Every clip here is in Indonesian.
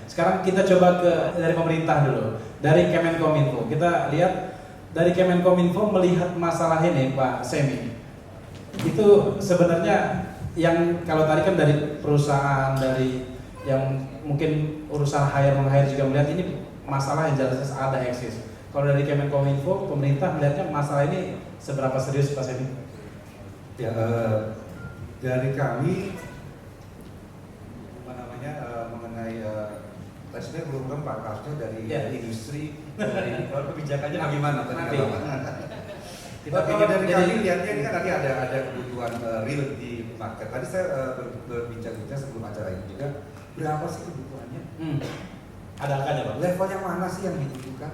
Sekarang kita coba dari pemerintah dulu, dari Kemenkominfo. Kita lihat dari Kemenkominfo melihat masalah ini, Pak Semi. Itu sebenarnya yang kalau tadi kan dari perusahaan, dari yang mungkin urusan hire juga melihat ini masalah yang jelas ada eksis. Kalau dari Kemenkominfo, pemerintah melihatnya masalah ini seberapa serius Pak Semi? Ya, dari kami mengenai tadi sebenarnya belum lengkap harusnya dari industri, dari kalau kebijakannya bagaimana tadi? Kalau dari kami lihatnya ini kan nanti ada kebutuhan real di market. Tadi saya berbincang-bincang sebelum acara ini juga berapa sih kebutuhannya? Ada angkanya Pak? Level yang mana sih yang dibutuhkan?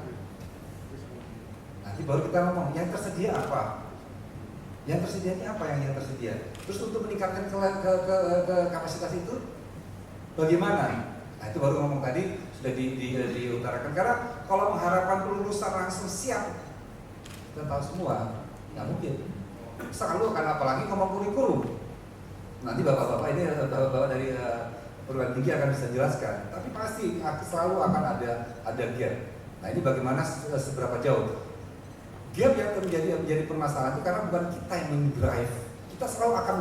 Nanti baru kita ngomong yang tersedia apa? Yang tersedia ini apa yang tersedia? Terus untuk meningkatkan ke kapasitas itu bagaimana? Nah itu baru ngomong tadi sudah diutarakan. Karena kalau mengharapkan kelulusan langsung siap, kita tahu semua nggak mungkin. Selalu akan apalagi ngomong kurikulum. Nanti bapak-bapak ini bapak dari perguruan tinggi akan bisa jelaskan. Tapi pasti selalu akan ada gap. Nah ini bagaimana seberapa jauh? Gap yang menjadi permasalahan itu karena bukan kita yang mendrive. Kita selalu akan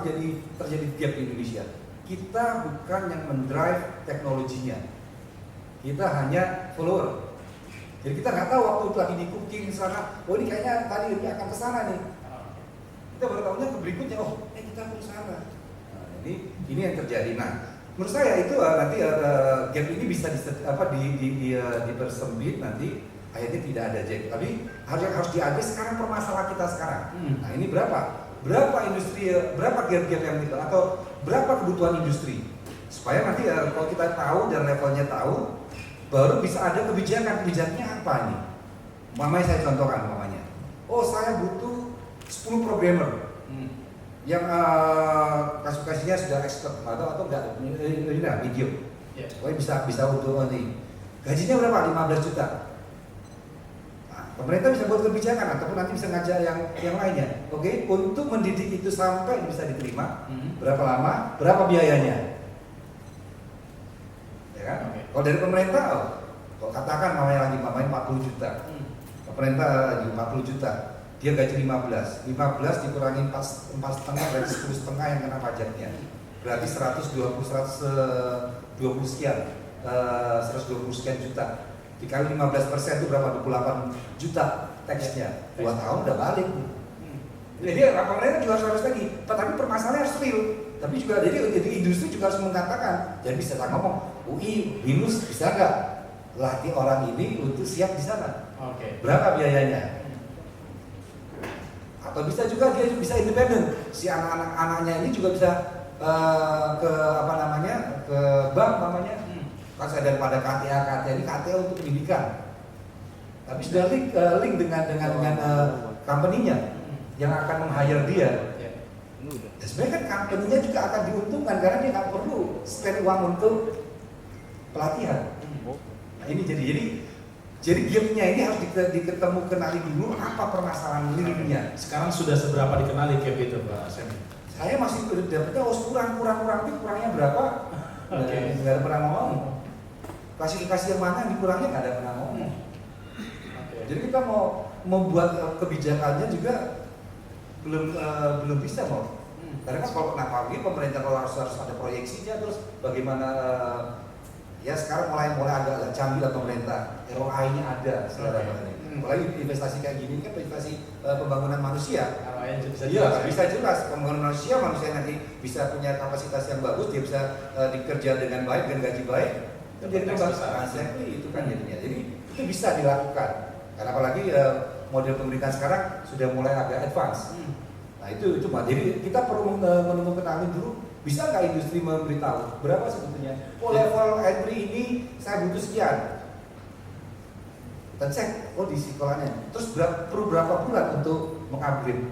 terjadi gap di Indonesia. Kita bukan yang mendrive teknologinya. Kita hanya follower. Jadi kita nggak tahu waktu itu lagi di cooking di sana. Oh ini kayaknya tadi ini akan ke sana nih. Kita baru tahunya ke berikutnya. Oh kita ke sana. Nah, ini yang terjadi. Nah menurut saya itu nanti gap ini bisa dipersempit nanti. Akhirnya tidak ada jack, tapi harus diadres sekarang permasalahan kita sekarang. Nah ini berapa industri, berapa gap yang kita atau berapa kebutuhan industri, supaya nanti kalau kita tahu dan levelnya tahu, baru bisa ada kebijakannya apa ini. Mamanya saya contohkan mamanya. Oh saya butuh 10 programmer yang kasus-kasusnya sudah expert atau enggak ini video, pokoknya bisa untuk ini. Gajinya berapa? 15 juta. Pemerintah bisa buat kebijakan ataupun nanti bisa ngajak yang lainnya, oke? Untuk mendidik itu sampai bisa diterima, berapa lama, berapa biayanya, ya kan? Kalau dari pemerintah, kalau katakan mamanya 40 juta, pemerintah lagi 40 juta, dia gaji 15 dikurangi 4,5 dari 10,5 yang kena pajaknya, berarti 120 sekian juta. Dikali 15% itu berapa? 28 juta teksnya. 2 tahun udah balik. Jadi pemerintah juga harus lagi. Tapi permasalahannya harus real. Tapi juga jadi industri juga harus mengatakan. Jadi bisa saya ngomong, UI, BINUS bisa nggak latih orang ini untuk siap di sana? Berapa biayanya? Atau bisa juga dia bisa independen. Si anak-anaknya ini juga bisa ke bank namanya. Kan saya daripada KTA ini KTA untuk pendidikan, tapi sudah link dengan company-nya yang akan meng-hire dia. Ya, sebenarnya kan company-nya juga akan diuntungkan karena dia nggak perlu spend uang untuk pelatihan. Nah ini jadi gap-nya ini harus kenali dulu apa permasalahan realnya. Sekarang sudah seberapa dikenali gap itu Pak Semi? Saya masih dapetnya kurangnya berapa? Nggak ada pernah ngomong. Klasifikasi yang mana yang dikurangnya nggak ada pernah ngomong. Jadi kita mau membuat kebijakannya juga belum bisa mau. Karena kan kalau apalagi pemerintah kalau harus ada proyeksinya, terus bagaimana ya sekarang mulai agak canggih lah pemerintah, ROI-nya ada sekarang ini. Apalagi investasi kayak gini kan investasi pembangunan manusia. Iya bisa jelas pembangunan manusia nanti bisa punya kapasitas yang bagus, dia bisa dikerja dengan baik dan gaji baik. Jadi itu kan jadinya. Jadi itu bisa dilakukan. Karena apalagi model pemerintahan sekarang sudah mulai agak advance. Nah itu cuma. Jadi kita perlu menemukan dulu. Bisa nggak industri memberitahu berapa sebetulnya? Oh level entry ini saya butuh sekian. Kita cek. Oh di sekolahnya. Terus perlu berapa bulan untuk mengupgrade?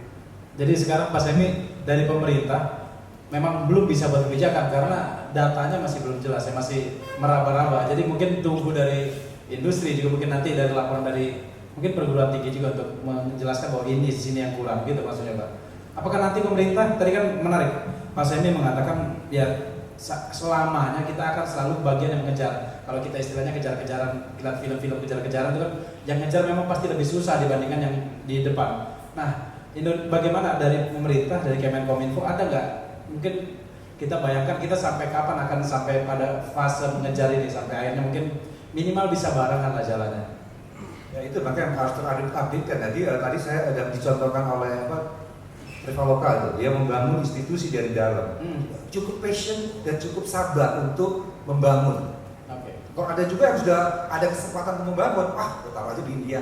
Jadi sekarang Pak Semi dari pemerintah memang belum bisa buat kebijakan karena datanya masih belum jelas ya, masih meraba-raba. Jadi mungkin tunggu dari industri juga, mungkin nanti dari laporan dari mungkin perguruan tinggi juga untuk menjelaskan bahwa ini di sini yang kurang gitu maksudnya Pak. Apakah nanti pemerintah tadi kan menarik Pak Semi mengatakan ya selamanya kita akan selalu bagian yang mengejar. Kalau kita istilahnya kejar-kejaran, lihat film-film kejar-kejaran itu kan, yang ngejar memang pasti lebih susah dibandingkan yang di depan. Nah, bagaimana dari pemerintah, dari Kemenkominfo, ada nggak mungkin kita bayangkan kita sampai kapan akan sampai pada fase mengejar ini, sampai akhirnya mungkin minimal bisa barengan lah jalannya. Ya itu makanya harus terupdate kan. Tadi saya ada dicontohkan oleh Traveloka itu, dia membangun institusi dari dalam. Cukup passion dan cukup sabar untuk membangun. Kalau ada juga yang sudah ada kesempatan untuk membangun, kita taruh aja di India.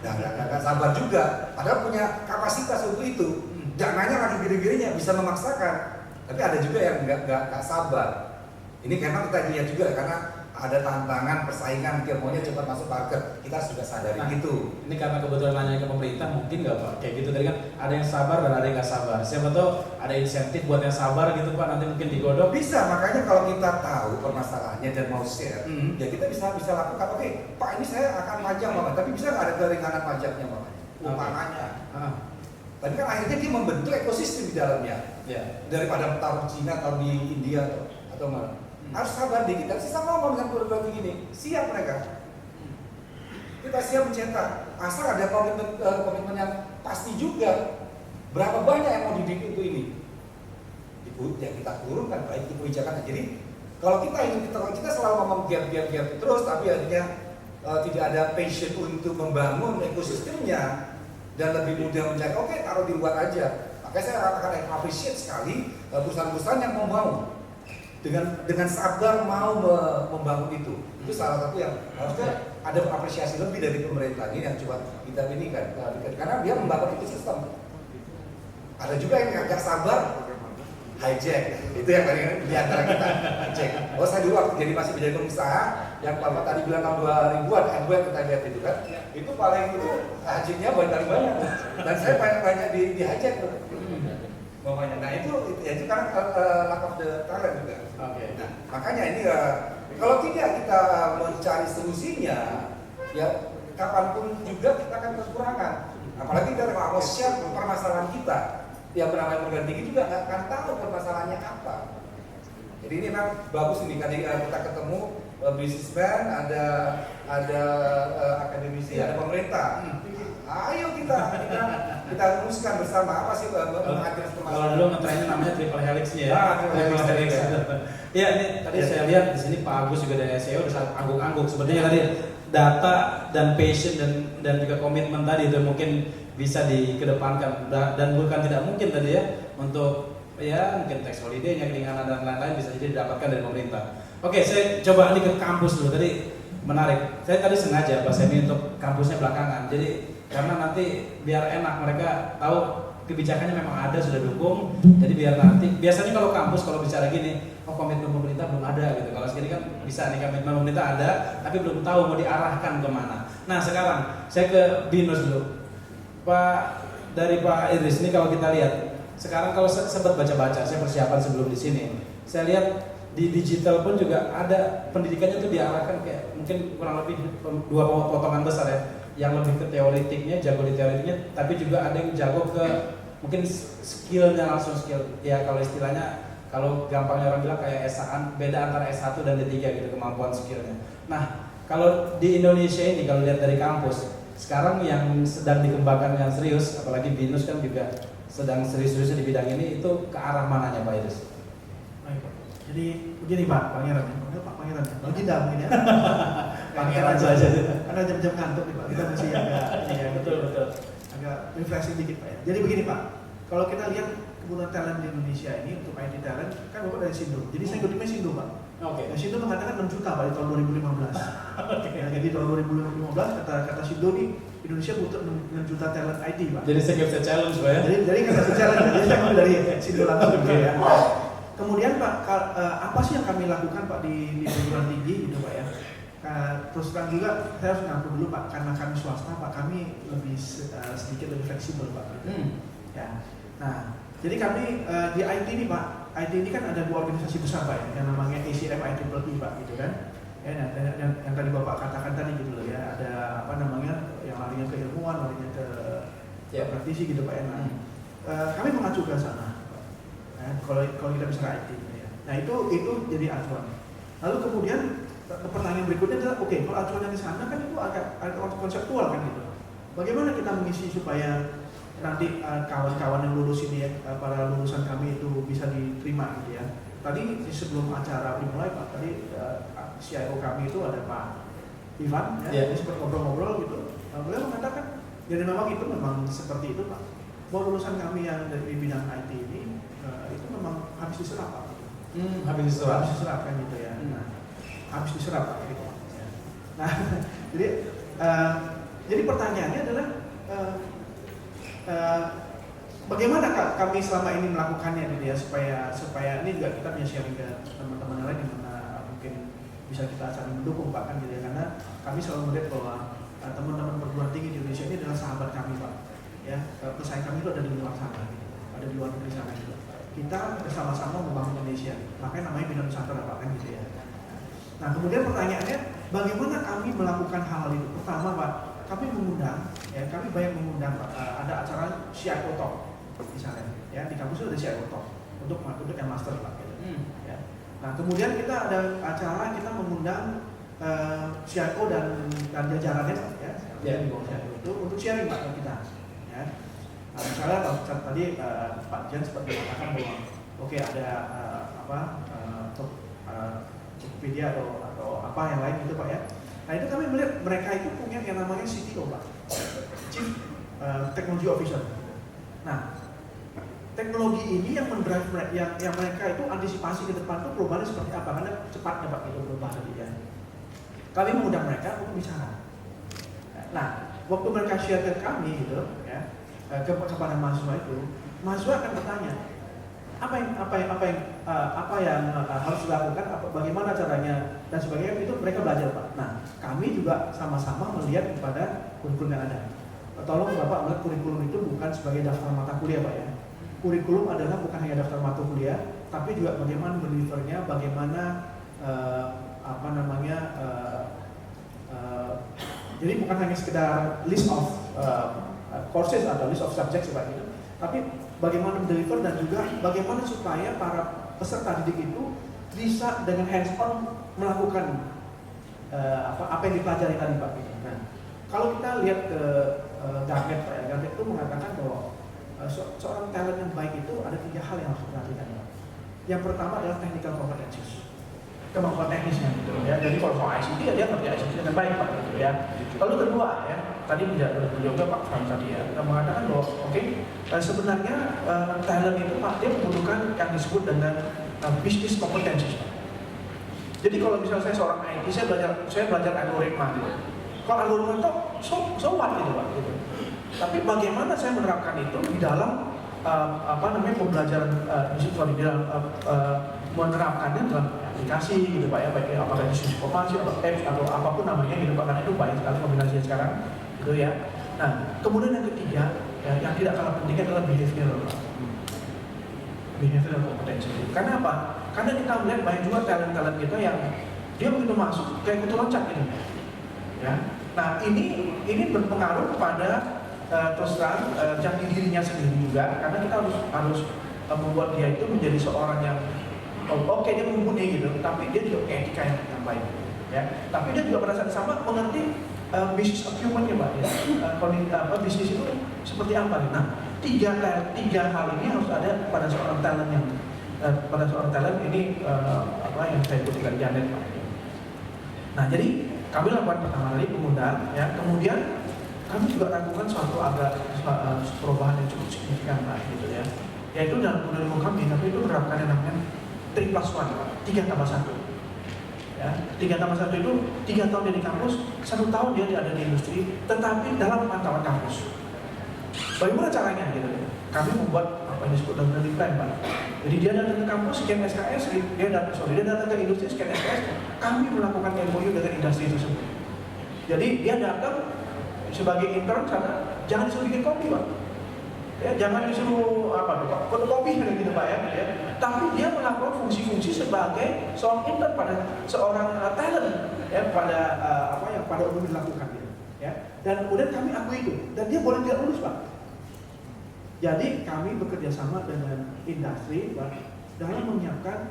Nggak sabar juga, padahal punya kapasitas untuk itu. Dananya lagi gede-gedenya bisa memaksakan. Tapi ada juga yang nggak sabar. Ini memang kita lihat juga karena ada tantangan persaingan, dia maunya cepat masuk market. Kita sudah sadari gitu. Ini karena kebetulan nanya ke pemerintah, mungkin nggak Pak? Kayak gitu tadi kan ada yang sabar dan ada yang nggak sabar. Siapa tahu ada insentif buat yang sabar gitu Pak, nanti mungkin digodok. Bisa, makanya kalau kita tahu permasalahannya dan mau share, ya kita bisa lakukan. Oke, Pak ini saya akan pajak Bapak, tapi bisa nggak ada keringanan pajaknya Bapak? Umpamanya. Tapi kan akhirnya dia membentuk ekosistem di dalamnya. Daripada taruh Cina, taruh di India atau mana. Harus sabar dikit, dan sisa ngomong dengan produk begini, siap mereka. Kita siap mencetak, asal ada komitmen yang pasti juga. Berapa banyak yang mau dididik untuk ini? Ya kita turunkan, baik itu kebijakan. Jadi kalau kita selalu ngomong gap terus, tapi akhirnya tidak ada passion untuk membangun ekosistemnya dan lebih mudah mencari. Oke, taruh di luar aja. Makanya saya akan appreciate sekali perusahaan-perusahaan yang mau dengan sabar mau membangun itu salah satu yang harusnya ada apresiasi lebih dari pemerintah ini yang coba kita ini kan karena dia membangun itu sistem. Ada juga yang agak sabar hijack, itu yang paling di antara kita hijack. Saya dulu waktu jadi masih menjadi pengusaha yang Bapak tadi bilang tahun 2000-an Android kita lihat itu kan, itu paling itu hijacknya banyak dan saya banyak di hijack tuh. Nah itu karena lack of the talent juga. Nah, makanya ini kalau tidak kita mencari solusinya, ya kapanpun juga kita akan kekurangan. Apalagi kita mau share permasalahan kita, yang bernama perguruan tinggi juga nggak akan tahu permasalahannya apa. Jadi ini memang bagus ini tadi kita ketemu businessman, ada akademisi, ada pemerintah. Ayo kita rumuskan bersama apa sih menghadapi permasalahan. Kalau dulu ngetrennya namanya triple helix ya. Triple helix. Ya ini tadi saya lihat di sini Pak Agus juga dari SEO udah angguk-angguk. Sebenarnya tadi data dan passion dan juga komitmen tadi itu mungkin bisa dikedepankan dan bukan tidak mungkin tadi ya untuk ya mungkin tax holiday-nya, keringanan dan lain-lain bisa jadi didapatkan dari pemerintah. Oke, saya coba ini ke kampus dulu tadi menarik. Saya tadi sengaja Pak Semi untuk kampusnya belakangan. Jadi karena nanti biar enak mereka tahu kebijakannya memang ada sudah dukung. Jadi biar nanti biasanya kalau kampus kalau bicara gini, komitmen pemerintah belum ada gitu. Kalau segini kan bisa nih komitmen pemerintah ada, tapi belum tahu mau diarahkan kemana. Nah sekarang saya ke Binus dulu, Pak dari Pak Idris ini kalau kita lihat sekarang kalau sempat baca-baca, saya persiapan sebelum di sini, saya lihat di digital pun juga ada pendidikannya tuh diarahkan kayak mungkin kurang lebih dua potongan besar ya. Yang lebih ke teoritiknya, jago di teoritiknya, tapi juga ada yang jago ke mungkin skillnya langsung skill. Ya kalau istilahnya, kalau gampangnya orang bilang kayak beda antara S1 dan D3 gitu kemampuan skillnya. Nah kalau di Indonesia ini kalau lihat dari kampus, sekarang yang sedang dikembangkan yang serius, apalagi Binus kan juga sedang serius-seriusnya di bidang ini, itu ke arah mananya Pak Idris? Baik Pak. Jadi begini Pak Pangeran, Pak Pangeran, tidak mungkin ya. Pangeran saja. Karena jam-jam ngantuk nih Pak, kita masih betul. agak refreshing dikit Pak ya. Jadi begini Pak, kalau kita lihat kebutuhan talent di Indonesia ini untuk IT talent, kan Bapak dari Sindo. Jadi saya ikutnya Sindo Pak. Nah, Sindo mengatakan 6 juta Pak di tahun 2015. Ya, jadi tahun 2015 kata Sindo nih Indonesia butuh 6 juta talent IT Pak. Jadi saya nggak bisa challenge Pak ya? Jadi nggak bisa challenge, jadi saya ambil dari Sindo langsung ya. Kemudian Pak, apa sih yang kami lakukan Pak di perguruan tinggi gitu Pak ya? Terus terang juga saya harus ngaku dulu Pak, karena kami swasta Pak, kami lebih sedikit lebih fleksibel Pak. Ya. Nah, jadi kami di IT ini Pak, IT ini kan ada dua organisasi besar Pak ya, yang namanya ACM IEEE Pak gitu kan. Ya, dan yang tadi Bapak katakan tadi gitu loh ya, ada apa namanya yang larinya ke ilmuwan, larinya ke praktisi gitu Pak ya. Nah, kami mengacu ke sana. Kalau kita bicara IT ya. Nah itu jadi acuan. Lalu kemudian pertanyaan berikutnya adalah, oke, kalau acuannya di sana kan itu agak konseptual kan gitu. Bagaimana kita mengisi supaya nanti kawan-kawan yang lulus ini, para lulusan kami itu bisa diterima gitu ya. Tadi sebelum acara dimulai Pak, tadi CIO kami itu ada Pak Ivan, ya, dia sempat ngobrol-ngobrol gitu. Beliau mengatakan, jadi memang seperti itu Pak. Bahwa lulusan kami yang dari bidang IT ini itu memang habis diserap Pak. Habis diserap kan gitu ya. Nah, habis diserap Pak gitu. Nah, jadi pertanyaannya adalah bagaimana kami selama ini melakukannya gitu ya, supaya ini juga kita bisa sharing ke teman-teman lain di mana mungkin bisa kita saling mendukung Pak kan gitu ya, karena kami selalu melihat bahwa teman-teman perguruan tinggi di Indonesia ini adalah sahabat kami Pak ya, pesaing kami itu ada di luar sana gitu, ada di luar negeri sana gitu. Kita bersama-sama membangun Indonesia, makanya namanya Bina Nusantara Pak kan gitu ya. Nah kemudian pertanyaannya, bagaimana kami melakukan hal itu? Pertama Pak, kami mengundang, ya kami banyak mengundang Pak, ada acara CIO Talk misalnya, ya di kampus itu ada CIO Talk untuk yang master Pak gitu. Ya. Nah kemudian kita ada acara kita mengundang CIO dan jajarannya Pak ya, di bawah CIO itu untuk sharing Pak ke kita. Ya. Nah, misalnya tadi Pak Jan seperti mengatakan bahwa oke, ada Tokopedia atau apa yang lain gitu Pak ya. Nah itu kami melihat mereka itu punya yang namanya CTO Pak, Chief Technology Officer. Nah teknologi ini yang mendrive yang mereka itu antisipasi ke depan itu perubahannya seperti apa, karena cepatnya Pak itu perubahan ya. Kami mengundang mereka untuk bicara. Nah waktu mereka share ke kami gitu ya, kepada mahasiswa itu, mahasiswa akan bertanya apa yang harus dilakukan, bagaimana caranya dan sebagainya, itu mereka belajar Pak. Nah kami juga sama-sama melihat kepada kurikulum yang ada. Tolong Bapak melihat kurikulum itu bukan sebagai daftar mata kuliah Pak ya. Kurikulum adalah bukan hanya daftar mata kuliah, tapi juga bagaimana delivernya, bagaimana jadi bukan hanya sekedar list of courses atau list of subjects Pak gitu, tapi bagaimana mendeliver dan juga bagaimana supaya para peserta didik itu bisa dengan hands-on melakukan apa yang dipelajari tadi Pak. Nah, kalau kita lihat ke Garnet Pak, Garnet itu mengatakan bahwa seorang talent yang baik itu ada 3 hal yang harus diperhatikan Pak. Yang pertama adalah technical competencies, kemampuan teknisnya gitu ya. Jadi kalau soal ICT dia ngerti ICT dengan baik Pak gitu ya. Lalu kedua ya, tadi juga Pak Frank tadi ya, kita mengatakan bahwa sebenarnya talent itu Pak dia membutuhkan yang disebut dengan business competencies Pak. Jadi kalau misalnya saya seorang IT, saya belajar algoritma gitu. Kalau algoritma itu so what gitu Pak gitu. Tapi bagaimana saya menerapkan itu di dalam pembelajaran di dalam menerapkannya dalam aplikasi gitu Pak ya, baik apakah itu informasi atau apps atau apapun namanya gitu Pak, karena itu banyak sekali kombinasinya sekarang gitu ya. Nah kemudian yang ketiga ya, yang tidak kalah pentingnya adalah behavioral Pak. Behavioral kompetensi. Karena apa? Karena kita melihat banyak juga talent kita yang dia begitu masuk kayak kutu loncat gitu ya. Nah ini berpengaruh kepada terus terang jati dirinya sendiri juga, karena kita harus membuat dia itu menjadi seorang yang oke, dia mumpuni gitu, tapi dia juga etika yang baik ya. Tapi dia juga pada saat sama mengerti business acumen-nya Pak ya. Bisnis itu seperti apa nih? Nah, tiga hal ini harus ada pada seorang talent ini yang saya kutip dari Janet Pak. Nah, jadi kami lakukan pertama kali pengundang ya, kemudian kami juga lakukan suatu perubahan yang cukup signifikan Pak gitu ya. Yaitu dalam kurikulum kami, tapi itu menerapkan yang namanya 3+1 Pak, 3+1 ya, 3+1 itu 3 tahun dia di kampus, 1 tahun dia ada di industri, tetapi dalam pantauan kampus. Bagaimana caranya gitu? Kami membuat apa yang disebut learning plan Pak. Jadi dia datang ke kampus sekian SKS, dia datang ke industri sekian SKS, kami melakukan MOU dengan industri tersebut. Jadi dia datang sebagai intern sana, jangan disuruh bikin kopi Pak. Ya, jangan disuruh fotokopi gitu Pak ya. Tapi dia melakukan fungsi-fungsi sebagai seorang intern pada seorang talent ya, pada yang pada umumnya dilakukan gitu. Ya. Dan kemudian kami akui itu, dan dia boleh tidak lulus Pak. Jadi kami bekerja sama dengan industri Pak dalam menyiapkan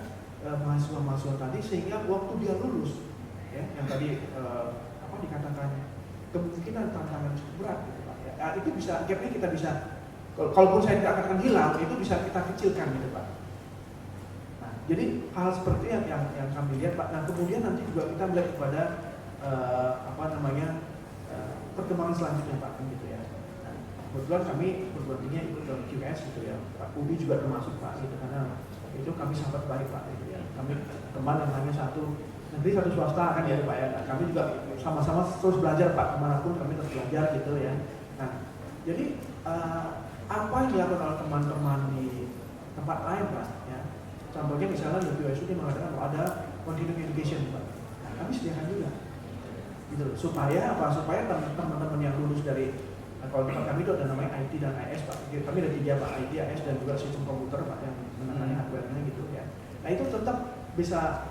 mahasiswa-mahasiswa tadi, sehingga waktu dia lulus, ya, yang tadi dikatakan kemungkinan tantangan cukup berat, gitu, Pak. Ya, itu bisa gapnya kita bisa, kalaupun saya tidak akan hilang, itu bisa kita kecilkan, gitu Pak. Nah, jadi hal seperti yang kami lihat, Pak. Nah, kemudian nanti juga kita melihat kepada perkembangan selanjutnya, Pak, gitu ya. Nah, kebetulan kami perguruan tinggi ikut dalam QS, gitu ya. Pak Ubi juga termasuk, Pak, gitu, karena itu kami sahabat baik, Pak, gitu ya. Kami teman yang hanya satu negeri satu swasta kan ya, Pak ya. Nah, kami juga sama-sama terus belajar, Pak, kemanapun kami terus belajar, gitu ya. Nah, jadi apa yang dilakukan oleh teman-teman di tempat lain, Pak, ya. Contohnya misalnya di USUD mengatakan bahwa ada continuing education, Pak. Nah, kami sediakan juga, gitu, supaya teman-teman yang lulus dari kalau tempat kami itu ada namanya IT dan IS, Pak. Kami ada 3, Pak, IT, IS dan juga sistem komputer, Pak, yang menangani hardware-nya, gitu ya. Nah, itu tetap bisa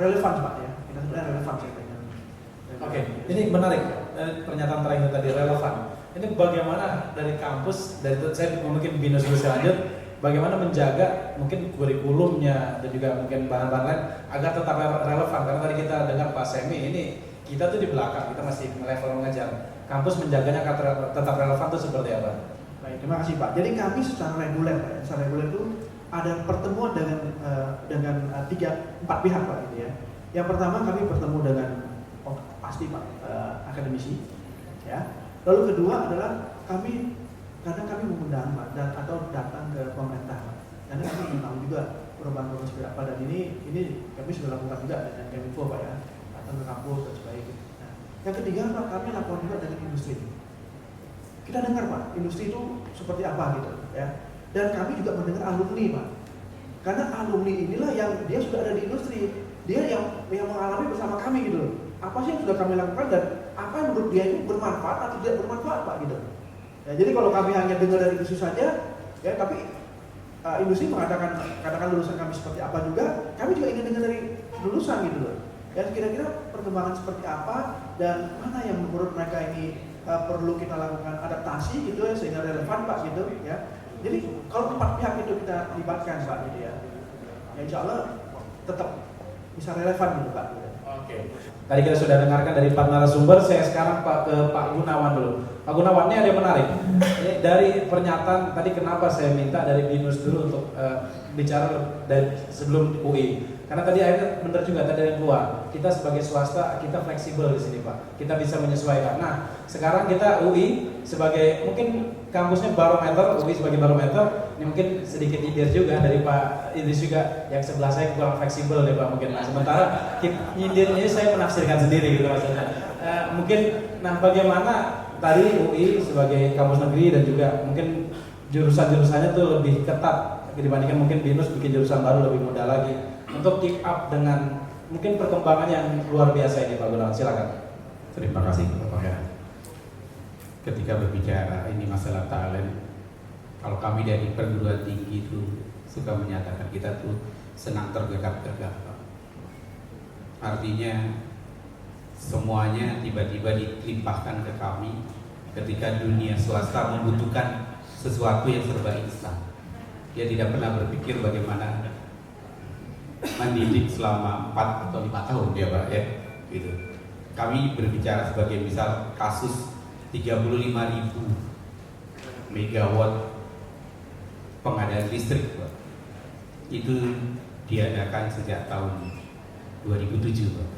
relevan, Pak, ya. Kita sebenarnya relevan saya dengan. Oke, ini menarik pernyataan terakhir tadi, relevan. Ini bagaimana dari kampus, dari saya mungkin BINUS dulu lanjut, bagaimana menjaga mungkin kurikulumnya dan juga mungkin bahan-bahan lain agar tetap relevan. Karena tadi kita dengar Pak Semi, ini kita tuh di belakang, kita masih level mengajar. Kampus menjaganya agar tetap relevan itu seperti apa? Baik, terima kasih, Pak. Jadi kami secara reguler, Pak, ya. Secara reguler itu ada pertemuan dengan 4 pihak, Pak, gitu ya. Yang pertama kami bertemu dengan pasti, Pak, akademisi, ya. Lalu kedua adalah kadang kami mengundang, Pak, atau datang ke pemerintah, Pak. Karena kami ingin tahu juga perubahan-perubahan seperti apa, dan ini kami sudah lakukan juga dengan Keminfo, Pak, ya, datang ke kampus dan sebagainya. Nah, yang ketiga, Pak, kami lakukan juga dengan industri. Kita dengar, Pak, industri itu seperti apa, gitu ya. Dan kami juga mendengar alumni, Pak. Karena alumni inilah yang dia sudah ada di industri, dia yang mengalami bersama kami, gitu. Apa sih yang sudah kami lakukan dan apa yang menurut dia itu bermanfaat atau tidak bermanfaat, Pak, gitu. Ya, jadi kalau kami hanya dengar dari industri saja, ya, tapi industri katakan lulusan kami seperti apa juga, kami juga ingin dengar dari lulusan, gitu loh. Dan kira-kira perkembangan seperti apa dan mana yang menurut mereka ini perlu kita lakukan adaptasi, gitu ya, sehingga relevan, Pak, gitu ya. Jadi kalau 4 pihak itu kita libatkan, Pak, gitu ya, insya Allah tetap bisa relevan, gitu, Pak. Oke. Tadi kita sudah dengarkan dari 4 narasumber, saya sekarang ke Pak Gunawan dulu. Pak Gunawan, ini ada yang menarik. Ini dari pernyataan tadi, kenapa saya minta dari BINUS dulu untuk bicara dari sebelum UI. Karena tadi akhirnya benar juga tadi yang keluar. Kita sebagai swasta kita fleksibel di sini, Pak. Kita bisa menyesuaikan. Nah, sekarang kita UI sebagai mungkin kampusnya barometer, UI sebagai barometer. Ini mungkin sedikit nyindir juga dari Pak Idris juga, yang sebelah saya kurang fleksibel deh, Pak, mungkin. Nah, sementara nyindirnya saya menafsirkan sendiri, gitu maksudnya. Mungkin, nah, bagaimana tadi UI sebagai kampus negeri dan juga mungkin jurusan-jurusannya tuh lebih ketat dibandingkan mungkin BINUS bikin jurusan baru lebih mudah lagi untuk keep up dengan mungkin perkembangan yang luar biasa ini, Pak Gunawan. Silakan. Terima kasih, Pak ya. Ketika berbicara ini masalah talent, kalau kami dari perguruan tinggi itu suka menyatakan kita tuh senang tergagap-gagap, Pak. Artinya semuanya tiba-tiba dilimpahkan ke kami ketika dunia swasta membutuhkan sesuatu yang serba instan. Dia tidak pernah berpikir bagaimana mendidik selama 4 atau 5 tahun, ya, Pak, ya, gitu. Kami berbicara sebagai misal kasus 35.000 megawatt pengadaan listrik, Pak. Itu diadakan sejak tahun 2007, Pak.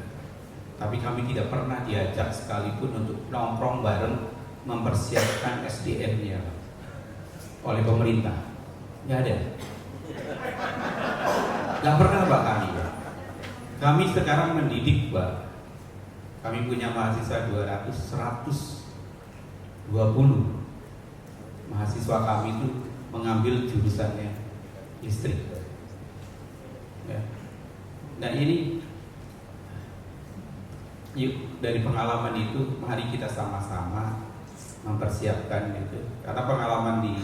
Tapi kami tidak pernah diajak sekalipun untuk nongkrong bareng mempersiapkan SDM-nya oleh pemerintah. Nggak ada. Nggak pernah, Pak, kami. Kami sekarang mendidik, Pak. Kami punya mahasiswa 120 mahasiswa kami itu mengambil jurusannya listrik. Ya. Dan ini, yuk, dari pengalaman itu mari kita sama-sama mempersiapkan itu. Karena pengalaman di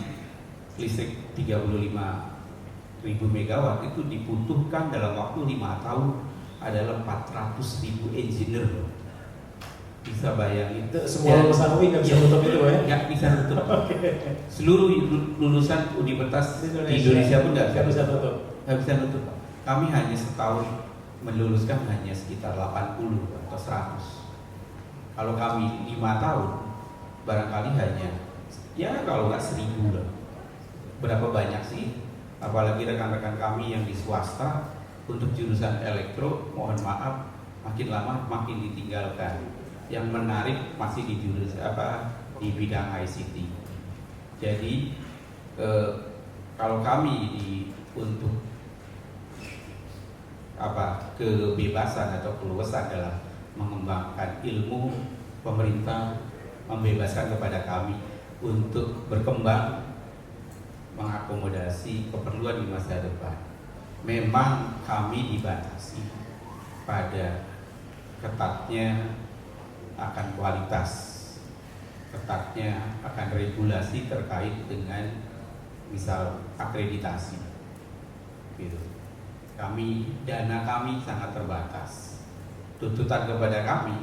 listrik 35.000 megawatt itu dibutuhkan dalam waktu 5 tahun adalah 400.000 engineer. Bisa bayangin. Semua lulusan UI nggak bisa tutup itu, ya? Nggak bisa tutup. Seluruh lulusan universitas di Indonesia pun nggak bisa tutup. nggak bisa nutup Pak. Kami hanya setahun meluluskan hanya sekitar 80 atau 100. Kalau kami 5 tahun barangkali hanya ya kalau nggak 1000 lah. Berapa banyak sih? Apalagi rekan-rekan kami yang di swasta untuk jurusan elektro, mohon maaf, makin lama makin ditinggalkan. Yang menarik masih di di bidang ICT. Jadi kalau kami untuk kebebasan atau keluasan dalam mengembangkan ilmu, pemerintah membebaskan kepada kami untuk berkembang mengakomodasi keperluan di masa depan. Memang kami dibatasi pada ketatnya akan kualitas, ketatnya akan regulasi terkait dengan misal akreditasi gitu. Dana kami sangat terbatas. Tuntutan kepada kami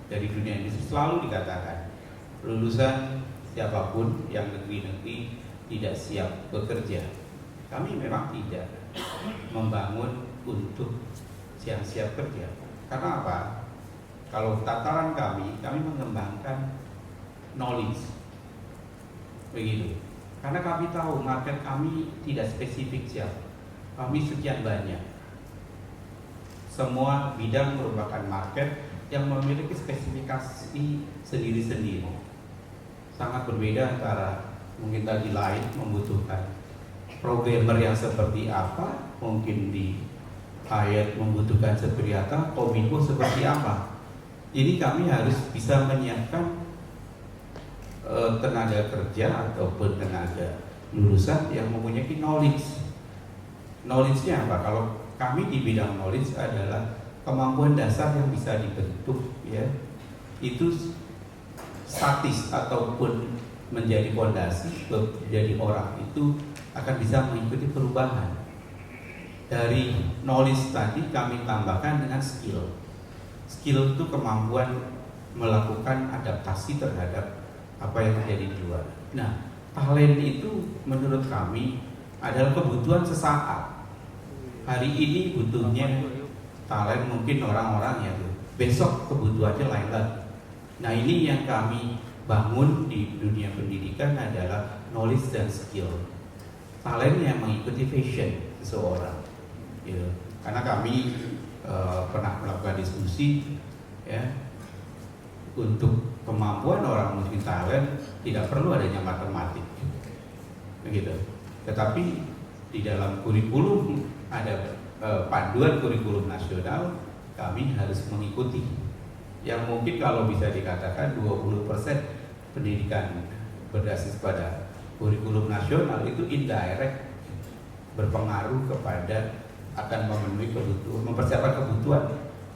dari dunia industri selalu dikatakan lulusan siapapun yang negeri-negeri tidak siap bekerja. Kami memang tidak membangun untuk yang siap kerja. Karena apa? Kalau tataran kami mengembangkan knowledge, begitu. Karena kami tahu market kami tidak spesifik siapa. Kami sekian banyak. Semua bidang merupakan market yang memiliki spesifikasi sendiri-sendiri. Sangat berbeda antara mungkin tadi lain membutuhkan programmer yang seperti apa, mungkin di Hayat membutuhkan seperti apa, Kominfo seperti apa. Ini kami harus bisa menyiapkan tenaga kerja ataupun tenaga lulusan yang mempunyai knowledge. Knowledge-nya apa? Kalau kami di bidang knowledge adalah kemampuan dasar yang bisa dibentuk, ya, itu statis ataupun menjadi fondasi menjadi orang itu akan bisa mengikuti perubahan. Dari knowledge tadi kami tambahkan dengan skill. Skill itu kemampuan melakukan adaptasi terhadap apa yang terjadi di luar. Nah, talent itu menurut kami adalah kebutuhan sesaat. Hari ini butuhnya talent mungkin orang-orang yang besok kebutuhannya lain lagi. Nah, ini yang kami bangun di dunia pendidikan adalah knowledge dan skill. Talent yang mengikuti fashion seseorang. Ya. Karena kami pernah melakukan diskusi, ya, untuk kemampuan orang multi talent tidak perlu adanya matematik, begitu. Tetapi di dalam kurikulum ada panduan kurikulum nasional, kami harus mengikuti. Yang mungkin kalau bisa dikatakan 20% pendidikan berbasis pada kurikulum nasional itu indirect berpengaruh kepada akan memenuhi kebutuhan, mempersiapkan kebutuhan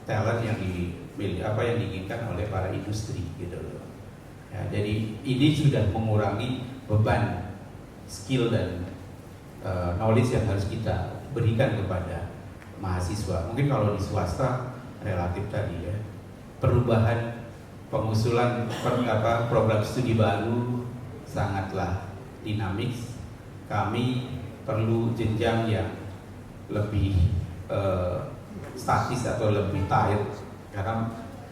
talent yang yang diinginkan oleh para industri, gitu loh. Ya, jadi ini sudah mengurangi beban skill dan knowledge yang harus kita berikan kepada mahasiswa. Mungkin kalau di swasta relatif tadi, ya, perubahan pengusulan program studi baru sangatlah dinamis. Kami perlu jenjang yang lebih statis atau lebih tight karena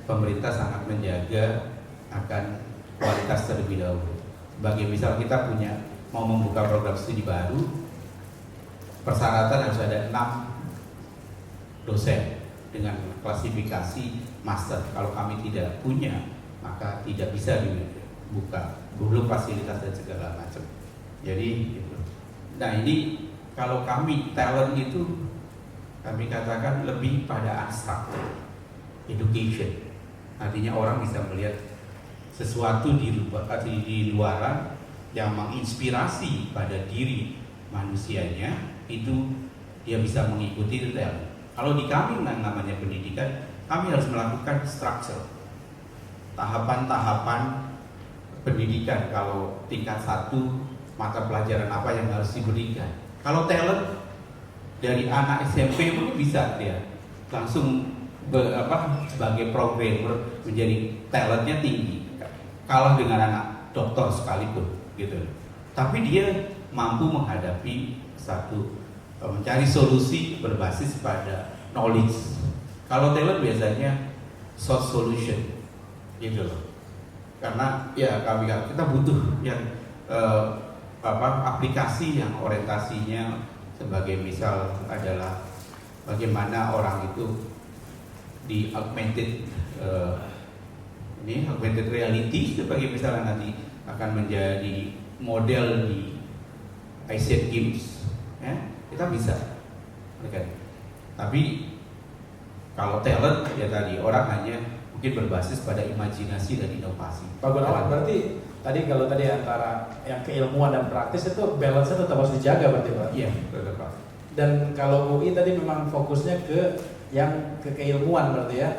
pemerintah sangat menjaga akan kualitas terlebih dahulu. Sebagai misal kita mau membuka program studi baru, persyaratan harus ada 6 dosen dengan klasifikasi master. Kalau kami tidak punya, maka tidak bisa dibuka, belum fasilitas dan segala macam. Jadi gitu. Nah, ini kalau kami talent itu kami katakan lebih pada abstrak education. Artinya orang bisa melihat sesuatu di luaran yang menginspirasi pada diri manusianya, itu dia bisa mengikuti talent. Kalau di kami namanya pendidikan, kami harus melakukan structure, tahapan-tahapan pendidikan. Kalau tingkat 1 mata pelajaran apa yang harus diberikan. Kalau talent dari anak SMP pun bisa dia langsung sebagai programmer menjadi talentnya tinggi, kalah dengan anak dokter sekalipun, gitu. Tapi dia mampu menghadapi satu mencari solusi berbasis pada knowledge. Kalau talent biasanya source solution, gitu loh. Karena ya kita butuh yang aplikasi yang orientasinya sebagai misal adalah bagaimana orang itu di augmented reality sebagai misalnya nanti akan menjadi model di Asian Games, ya, kita bisa, tapi kalau talent ya tadi orang hanya mungkin berbasis pada imajinasi dan inovasi. Pak Gunawan, berarti kalau tadi antara yang keilmuan dan praktis itu balance-nya tetap harus dijaga berarti Pak? Iya, betul Pak. Dan kalau UI tadi memang fokusnya ke yang keilmuan berarti ya?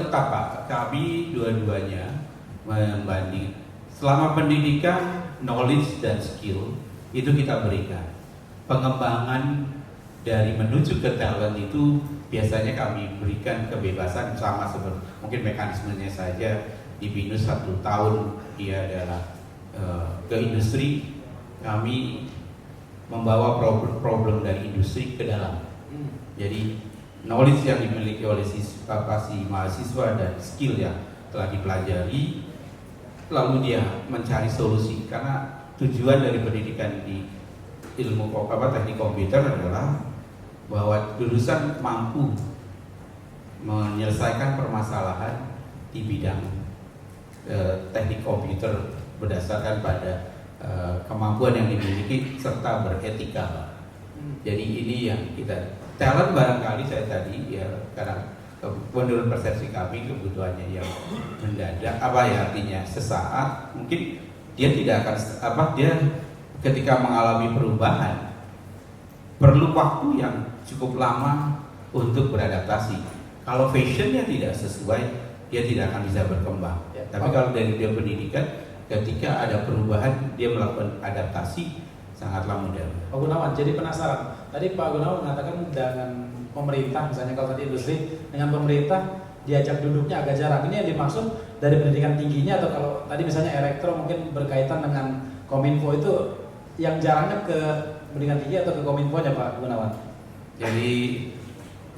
Tetap Pak, kami dua-duanya membanding selama pendidikan, knowledge dan skill itu kita berikan. Pengembangan dari menuju ke talent itu biasanya kami berikan kebebasan sama seperti mungkin mekanismenya saja di BINUS 1 tahun dia adalah ke industri, kami membawa problem dari industri ke dalam. Jadi knowledge yang dimiliki oleh si mahasiswa dan skill yang telah dipelajari, lalu dia mencari solusi. Karena tujuan dari pendidikan di ilmu teknik komputer adalah bahwa lulusan mampu menyelesaikan permasalahan di bidang teknik komputer berdasarkan pada kemampuan yang dimiliki serta beretika. Jadi ini yang kita talent barangkali saya tadi ya karena menurut persepsi kami kebutuhannya yang mendadak artinya sesaat mungkin dia tidak akan dia ketika mengalami perubahan perlu waktu yang cukup lama untuk beradaptasi. Kalau fashionnya tidak sesuai, dia tidak akan bisa berkembang. Ya, tapi kalau dari dia pendidikan, ketika ada perubahan, dia melakukan adaptasi sangatlah mudah. Pak Gunawan, jadi penasaran. Tadi Pak Gunawan mengatakan dengan pemerintah, misalnya kalau tadi industri dengan pemerintah diajak duduknya agak jarang. Ini yang dimaksud dari pendidikan tingginya atau kalau tadi misalnya elektro mungkin berkaitan dengan Kominfo itu yang jarangnya ke pendidikan tinggi atau ke Kominfo-nya Pak Gunawan? Jadi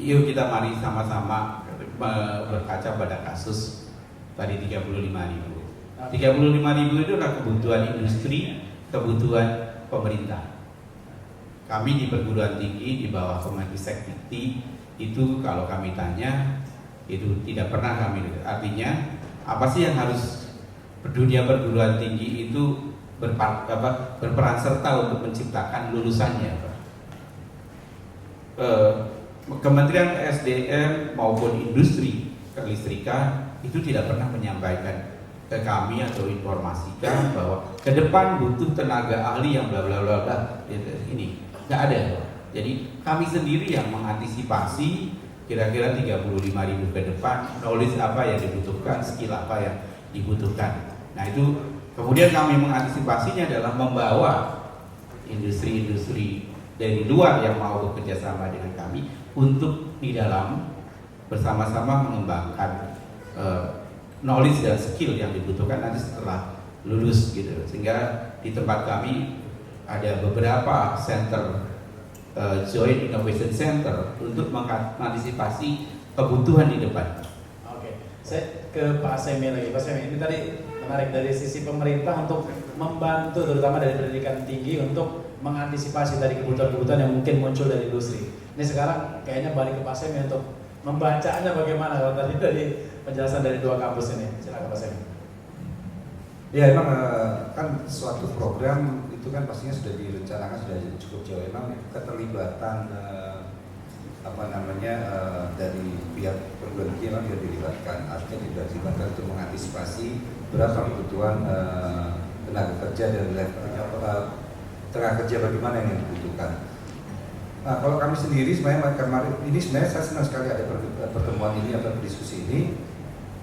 yuk kita mari sama-sama berkaca pada kasus tadi 35.000. 35.000 itu adalah kebutuhan industri, kebutuhan pemerintah. Kami di perguruan tinggi di bawah Kemenristek-Dikti itu kalau kami tanya itu tidak pernah kami artinya apa sih yang harus dunia perguruan tinggi itu berperan serta untuk menciptakan lulusannya. Kementerian SDM maupun industri kelistrikan itu tidak pernah menyampaikan ke kami atau informasikan bahwa ke depan butuh tenaga ahli yang bla bla bla bla ini nggak ada. Jadi kami sendiri yang mengantisipasi kira-kira 35.000 ke depan, knowledge apa yang dibutuhkan, skill apa yang dibutuhkan. Nah itu kemudian kami mengantisipasinya adalah membawa industri-industri dari luar yang mau bekerja sama dengan kami untuk di dalam bersama-sama mengembangkan knowledge dan skill yang dibutuhkan nanti setelah lulus gitu. Sehingga di tempat kami ada beberapa center Joint Innovation Center untuk mengantisipasi kebutuhan di depan. Oke, saya ke Pak Semi lagi. Pak Semi, ini tadi menarik dari sisi pemerintah untuk membantu terutama dari pendidikan tinggi untuk mengantisipasi dari kebutuhan-kebutuhan yang mungkin muncul dari industri. Ini sekarang kayaknya balik ke Pak Semi untuk membacanya bagaimana kalau tadi dari penjelasan dari dua kampus ini. Silakan Pak Semi. Ya emang kan suatu program itu kan pastinya sudah direncanakan sudah cukup jauh. Emang keterlibatan dari pihak perguruan tinggi memang juga dilibatkan. Artinya tidak dilibatkan untuk mengantisipasi berapa kebutuhan tenaga kerja dan tenaga kerja bagaimana yang dibutuhkan. Nah kalau kami sendiri sebenarnya kemarin ini sebenarnya saya senang sekali ada pertemuan ini atau diskusi ini.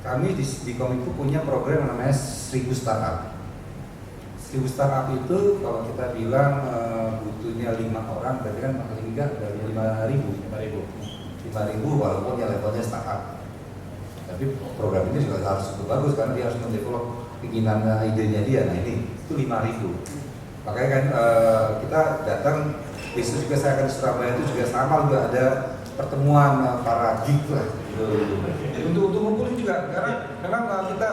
Kami di Kominfo punya program yang namanya 1000 Startup. 1000 Startup itu kalau kita bilang butuhnya 5 orang, berarti kan paling enggak dari 5.000 walaupun yang levelnya startup. Tapi program ini juga harus cukup bagus karena dia harus mendevelop keinginan idenya dia. Nah ini itu 5.000. Makanya kan kita datang besok juga saya akan di Surabaya itu juga sama, juga ada pertemuan para geek lah gitu. Jadi untuk ngumpulin juga, karena memang kita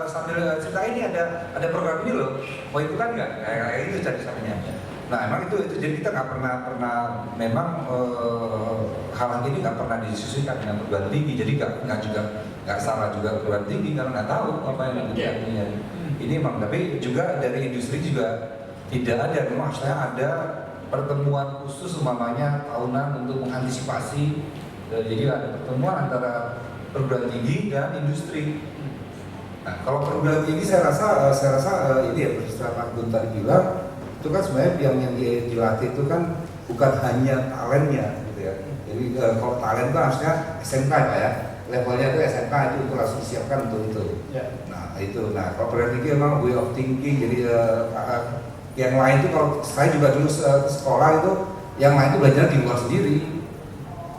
sambil cerita ini ada program ini loh, mau ikutan nggak? Kayak itu jadi samanya. Nah emang itu jadi kita nggak pernah memang hal ini nggak pernah didiskusikan dengan perguruan tinggi, jadi nggak salah juga perguruan tinggi karena nggak tahu apa yang dilakukannya. Ini emang, tapi juga dari industri juga tidak ada, memang harusnya ada pertemuan khusus umpamanya tahunan untuk mengantisipasi. Jadi ada pertemuan antara perguruan tinggi dan industri. Nah kalau perguruan tinggi saya rasa ini ya setelah Pak Gun tadi bilang, itu kan sebenarnya yang dilatih itu kan bukan hanya talentnya gitu ya. Jadi kalau talent itu harusnya SMK Pak ya, levelnya itu SMK itu untuk langsung disiapkan untuk itu. Ya. Nah itu, nah kalau perguruan tinggi memang way of thinking, jadi yang lain itu kalau saya juga dulu sekolah itu, yang lain itu belajar di luar sendiri.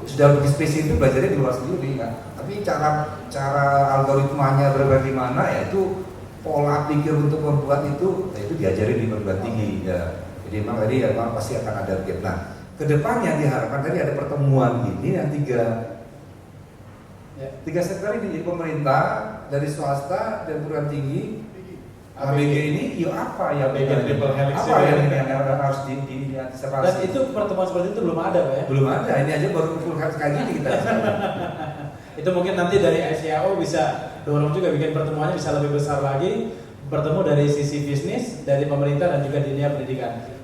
Sudah lebih spesifik itu belajarnya di luar sendiri kan. Tapi cara algoritmanya berbagai mana ya itu pola pikir untuk membuat itu, ya itu diajari di perguruan tinggi ya. Jadi memang tadi ya memang pasti akan ada gap. Nah, kedepannya diharapkan tadi ada pertemuan ini yang tiga sektor ini, jadi pemerintah, dari swasta dan perguruan tinggi. ABG ini yuk apa ya ABG triple helix apa yang harus diantisipasi? Dan itu pertemuan seperti itu belum ada Pak ya? Belum ada, ini aja baru full helix kayak gini kita. Itu mungkin nanti dari ICAO bisa dorong juga bikin pertemuannya bisa lebih besar lagi, bertemu dari sisi bisnis, dari pemerintah dan juga dunia pendidikan.